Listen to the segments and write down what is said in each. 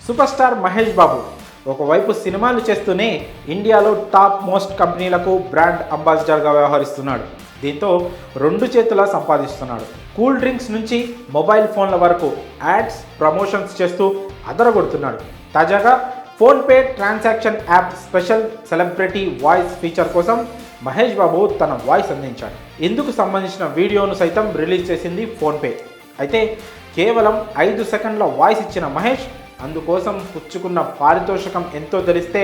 Super star Mahesh Babu ఒకవైపు సినిమాలు చేస్తూనే ఇండియాలో టాప్ మోస్ట్ కంపెనీలకు బ్రాండ్ అంబాసిడర్గా వ్యవహరిస్తున్నాడు. దీంతో రెండు చేతులా సంపాదిస్తున్నాడు. కూల్ డ్రింక్స్ నుంచి మొబైల్ ఫోన్ల వరకు యాడ్స్ ప్రమోషన్స్ చేస్తూ అదరగొడుతున్నాడు. తాజాగా PhonePe transaction app special celebrity voice feature కోసం మహేష్ బాబు తన వాయిస్ అందించాడు. ఇందుకు సంబంధించిన వీడియోను సైతం రిలీజ్ చేసింది ఫోన్పే. అయితే కేవలం 5 సెకండ్ల వాయిస్ ఇచ్చిన మహేష్ అందుకోసం పుచ్చుకున్న పారితోషికం ఎంతో తెలిస్తే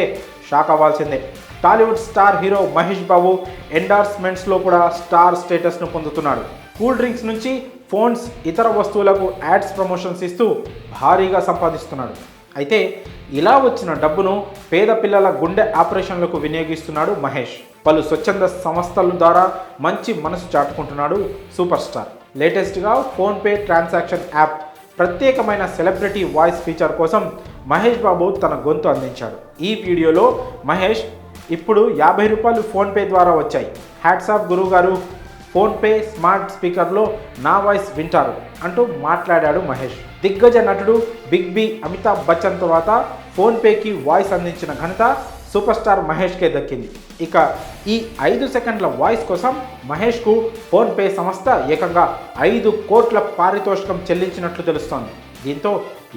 షాక్ అవ్వాల్సిందే. టాలీవుడ్ స్టార్ హీరో మహేష్ బాబు ఎండార్స్మెంట్స్లో కూడా స్టార్ స్టేటస్ను పొందుతున్నాడు. కూల్ డ్రింక్స్ నుంచి ఫోన్స్, ఇతర వస్తువులకు యాడ్స్ ప్రమోషన్స్ ఇస్తూ భారీగా సంపాదిస్తున్నాడు. అయితే ఇలా వచ్చిన డబ్బును పేద పిల్లల గుండె ఆపరేషన్లకు వినియోగిస్తున్నాడు మహేష్. పలు స్వచ్ఛంద సంస్థల ద్వారా మంచి మనసు చాటుకుంటున్నాడు సూపర్ స్టార్. లేటెస్ట్గా ఫోన్పే ట్రాన్సాక్షన్ యాప్ ప్రత్యేకమైన సెలబ్రిటీ వాయిస్ ఫీచర్ కోసం మహేష్ బాబు తన గొంతు అందించాడు. ఈ వీడియోలో మహేష్, ఇప్పుడు 50 రూపాయలు ఫోన్పే ద్వారా వచ్చాయి, హ్యాట్సాప్ గురువు గారు, ఫోన్పే స్మార్ట్ స్పీకర్లో నా వాయిస్ వింటారు అంటూ మాట్లాడాడు మహేష్. దిగ్గజ నటుడు బిగ్ బి అమితాబ్ బచ్చన్ తర్వాత ఫోన్పేకి వాయిస్ అందించిన ఘనత సూపర్ స్టార్ మహేష్కే దక్కింది. ఇక ఈ 5 సెకండ్ల వాయిస్ కోసం మహేష్కు ఫోన్పే సంస్థ ఏకంగా 5 కోట్ల పారితోషికం చెల్లించినట్లు తెలుస్తోంది. దీంతో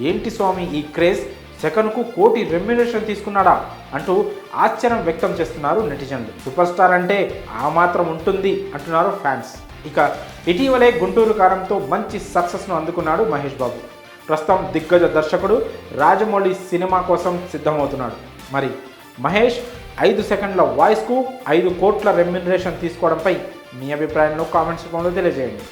ఏంటి స్వామి ఈ క్రేజ్, సెకన్కు కోటి రెమ్యునరేషన్ తీసుకున్నాడా అంటూ ఆశ్చర్యం వ్యక్తం చేస్తున్నారు నెటిజన్లు. సూపర్ స్టార్ అంటే ఆ మాత్రం ఉంటుంది అంటున్నారు ఫ్యాన్స్. ఇక ఇటీవలే గుంటూరు కారంతో మంచి సక్సెస్ను అందుకున్నాడు మహేష్ బాబు. ప్రస్తుతం దిగ్గజ దర్శకుడు రాజమౌళి సినిమా కోసం సిద్ధమవుతున్నాడు. మరి మహేష్ 5 సెకండ్ల వాయిస్కు 5 కోట్ల రెమ్యునరేషన్ తీసుకోవడంపై మీ అభిప్రాయంలో కామెంట్స్ రూపంలో తెలియజేయండి.